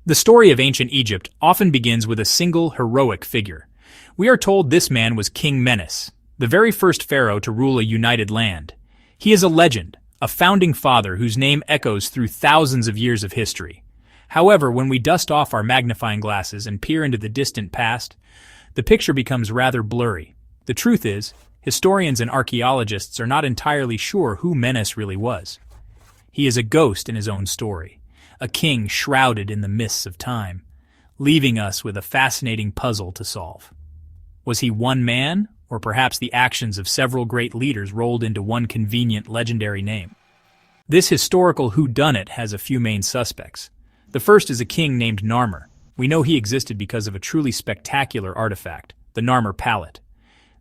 The story of ancient Egypt often begins with a single heroic figure. We are told this man was King Menes, the very first pharaoh to rule a united land. He is a legend, a founding father whose name echoes through thousands of years of history. However, when we dust off our magnifying glasses and peer into the distant past, the picture becomes rather blurry. The truth is, historians and archaeologists are not entirely sure who Menes really was. He is a ghost in his own story, a king shrouded in the mists of time, leaving us with a fascinating puzzle to solve. Was he one man, or perhaps the actions of several great leaders rolled into one convenient legendary name? This historical whodunit has a few main suspects. The first is a king named Narmer. We know he existed because of a truly spectacular artifact, the Narmer Palette.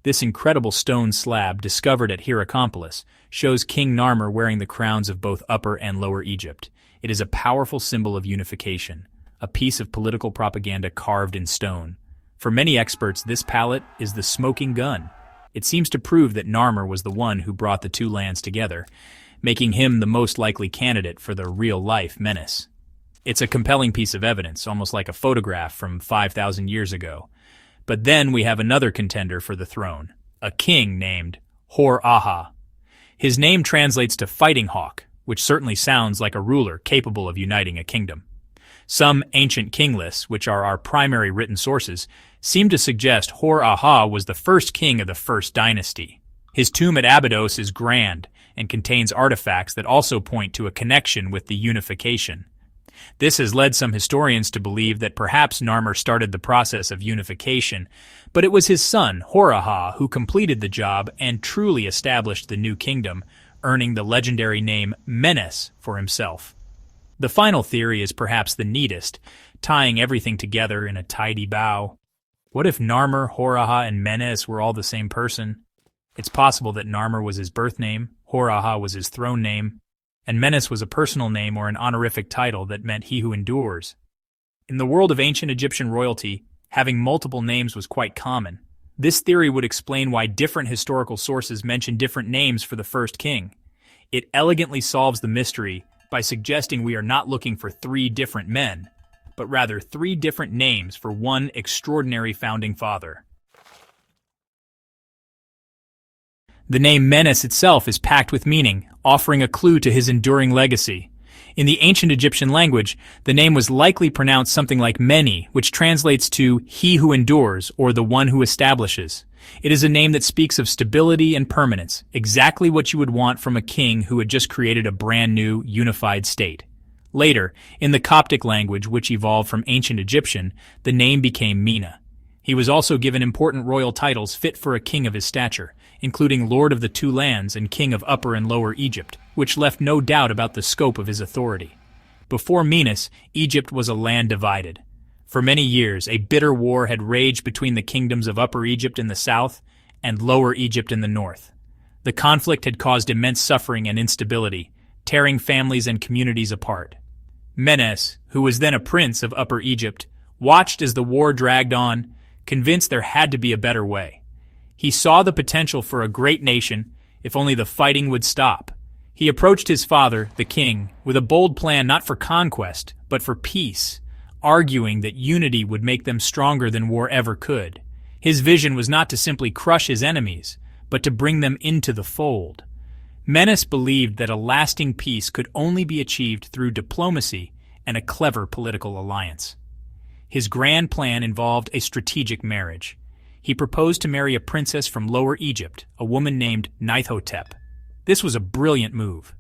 This incredible stone slab discovered at Hierakonpolis shows King Narmer wearing the crowns of both Upper and Lower Egypt. It is a powerful symbol of unification, a piece of political propaganda carved in stone. For many experts, this palette is the smoking gun. It seems to prove that Narmer was the one who brought the two lands together, making him the most likely candidate for the real-life Menes. It's a compelling piece of evidence, almost like a photograph from 5,000 years ago. But then we have another contender for the throne, a king named Hor-Aha. His name translates to fighting hawk, which certainly sounds like a ruler capable of uniting a kingdom. Some ancient king lists, which are our primary written sources, seem to suggest Hor-Aha was the first king of the first dynasty. His tomb at Abydos is grand and contains artifacts that also point to a connection with the unification. This has led some historians to believe that perhaps Narmer started the process of unification, but it was his son, Hor-Aha, who completed the job and truly established the new kingdom, earning the legendary name Menes for himself. The final theory is perhaps the neatest, tying everything together in a tidy bow. What if Narmer, Hor-Aha, and Menes were all the same person? It's possible that Narmer was his birth name, Hor-Aha was his throne name, and Menes was a personal name or an honorific title that meant he who endures. In the world of ancient Egyptian royalty, having multiple names was quite common. This theory would explain why different historical sources mention different names for the first king. It elegantly solves the mystery by suggesting we are not looking for three different men, but rather three different names for one extraordinary founding father. The name Menes itself is packed with meaning, offering a clue to his enduring legacy. In the ancient Egyptian language, the name was likely pronounced something like Meni, which translates to he who endures or the one who establishes. It is a name that speaks of stability and permanence, exactly what you would want from a king who had just created a brand new, unified state. Later, in the Coptic language, which evolved from ancient Egyptian, the name became Mina. He was also given important royal titles fit for a king of his stature, including Lord of the Two Lands and King of Upper and Lower Egypt, which left no doubt about the scope of his authority. Before Menes, Egypt was a land divided. For many years, a bitter war had raged between the kingdoms of Upper Egypt in the south and Lower Egypt in the north. The conflict had caused immense suffering and instability, tearing families and communities apart. Menes, who was then a prince of Upper Egypt, watched as the war dragged on, convinced there had to be a better way. He saw the potential for a great nation if only the fighting would stop. He approached his father, the king, with a bold plan not for conquest, but for peace, arguing that unity would make them stronger than war ever could. His vision was not to simply crush his enemies, but to bring them into the fold. Menes believed that a lasting peace could only be achieved through diplomacy and a clever political alliance. His grand plan involved a strategic marriage. He proposed to marry a princess from Lower Egypt, a woman named Neithhotep. This was a brilliant move.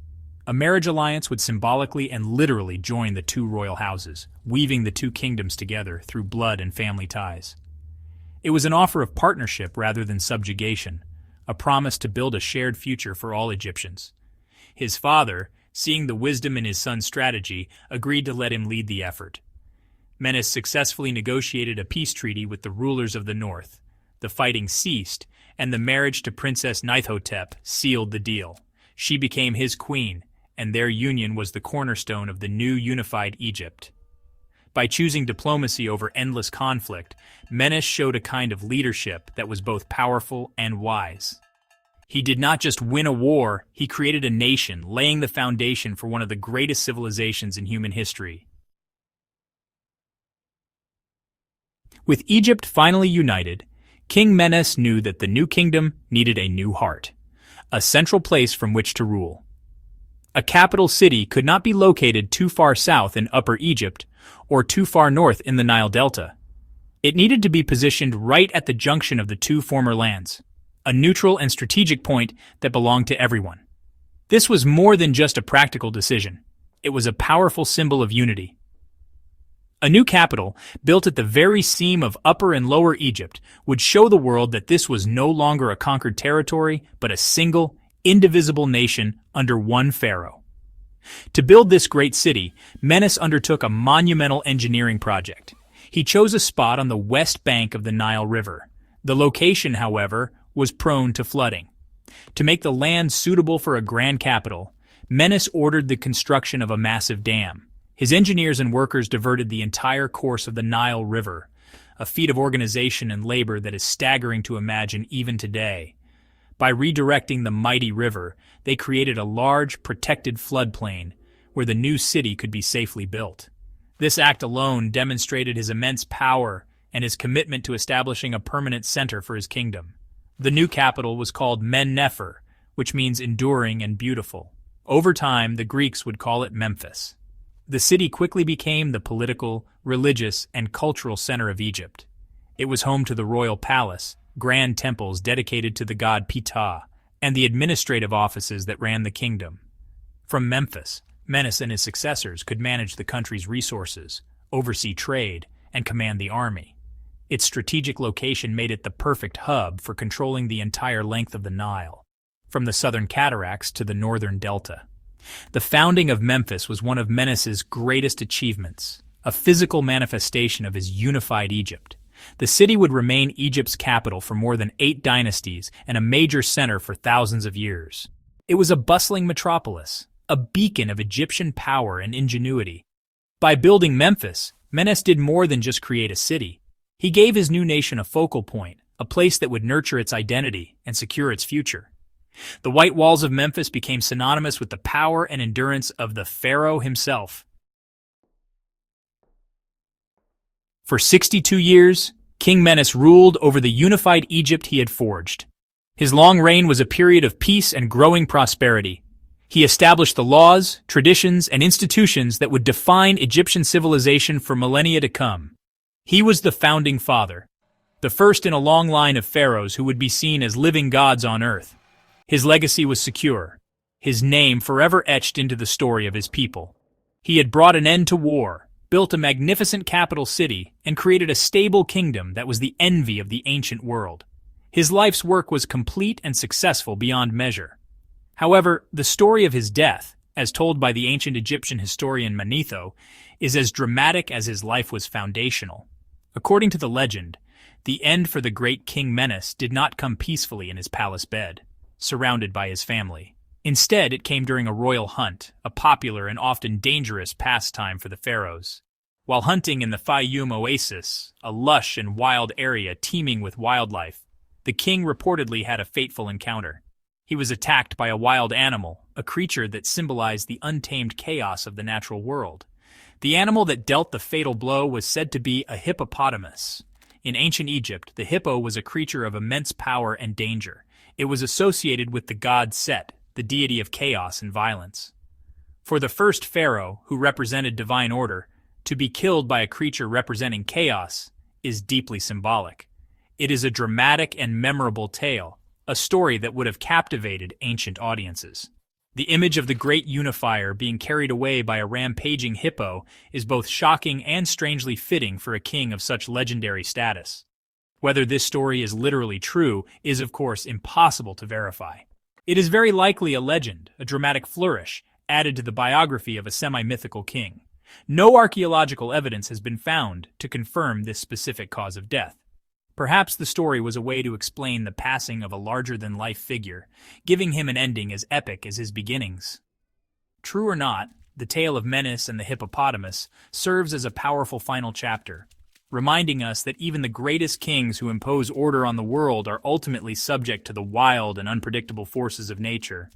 A marriage alliance would symbolically and literally join the two royal houses, weaving the two kingdoms together through blood and family ties. It was an offer of partnership rather than subjugation, a promise to build a shared future for all Egyptians. His father, seeing the wisdom in his son's strategy, agreed to let him lead the effort. Menes successfully negotiated a peace treaty with the rulers of the north. The fighting ceased, and the marriage to Princess Neithhotep sealed the deal. She became his queen, and their union was the cornerstone of the new unified Egypt. By choosing diplomacy over endless conflict, Menes showed a kind of leadership that was both powerful and wise. He did not just win a war, he created a nation, laying the foundation for one of the greatest civilizations in human history. With Egypt finally united, King Menes knew that the new kingdom needed a new heart, a central place from which to rule. A capital city could not be located too far south in Upper Egypt or too far north in the Nile Delta. It needed to be positioned right at the junction of the two former lands, a neutral and strategic point that belonged to everyone. This was more than just a practical decision. It was a powerful symbol of unity. A new capital, built at the very seam of Upper and Lower Egypt, would show the world that this was no longer a conquered territory, but a single, indivisible nation under one pharaoh. To build this great city, Menes undertook a monumental engineering project. He chose a spot on the west bank of the Nile River. The location, however, was prone to flooding. To make the land suitable for a grand capital, Menes ordered the construction of a massive dam. His engineers and workers diverted the entire course of the Nile River, a feat of organization and labor that is staggering to imagine even today. By redirecting the mighty river, they created a large, protected floodplain where the new city could be safely built. This act alone demonstrated his immense power and his commitment to establishing a permanent center for his kingdom. The new capital was called Men-Nefer, which means enduring and beautiful. Over time, the Greeks would call it Memphis. The city quickly became the political, religious, and cultural center of Egypt. It was home to the royal palace, grand temples dedicated to the god Ptah, and the administrative offices that ran the kingdom. From Memphis, Menes and his successors could manage the country's resources, oversee trade, and command the army. Its strategic location made it the perfect hub for controlling the entire length of the Nile, from the southern cataracts to the northern delta. The founding of Memphis was one of Menes's greatest achievements, a physical manifestation of his unified Egypt. The city would remain Egypt's capital for more than 8 dynasties and a major center for thousands of years. It was a bustling metropolis, a beacon of Egyptian power and ingenuity. By building Memphis, Menes did more than just create a city. He gave his new nation a focal point, a place that would nurture its identity and secure its future. The white walls of Memphis became synonymous with the power and endurance of the pharaoh himself. For 62 years, King Menes ruled over the unified Egypt he had forged. His long reign was a period of peace and growing prosperity. He established the laws, traditions, and institutions that would define Egyptian civilization for millennia to come. He was the founding father, the first in a long line of pharaohs who would be seen as living gods on earth. His legacy was secure, his name forever etched into the story of his people. He had brought an end to war, built a magnificent capital city, and created a stable kingdom that was the envy of the ancient world. His life's work was complete and successful beyond measure. However, the story of his death, as told by the ancient Egyptian historian Manetho, is as dramatic as his life was foundational. According to the legend, the end for the great King Menes did not come peacefully in his palace bed, surrounded by his family. Instead, it came during a royal hunt, a popular and often dangerous pastime for the pharaohs. While hunting in the Fayum Oasis, a lush and wild area teeming with wildlife, the king reportedly had a fateful encounter. He was attacked by a wild animal, a creature that symbolized the untamed chaos of the natural world. The animal that dealt the fatal blow was said to be a hippopotamus. In ancient Egypt, the hippo was a creature of immense power and danger. It was associated with the god Set, the deity of chaos and violence. For the first pharaoh, who represented divine order, to be killed by a creature representing chaos is deeply symbolic. It is a dramatic and memorable tale, a story that would have captivated ancient audiences. The image of the great unifier being carried away by a rampaging hippo is both shocking and strangely fitting for a king of such legendary status. Whether this story is literally true is, of course, impossible to verify. It is very likely a legend, a dramatic flourish, added to the biography of a semi-mythical king. No archaeological evidence has been found to confirm this specific cause of death. Perhaps the story was a way to explain the passing of a larger-than-life figure, giving him an ending as epic as his beginnings. True or not, the tale of Menes and the hippopotamus serves as a powerful final chapter, reminding us that even the greatest kings who impose order on the world are ultimately subject to the wild and unpredictable forces of nature.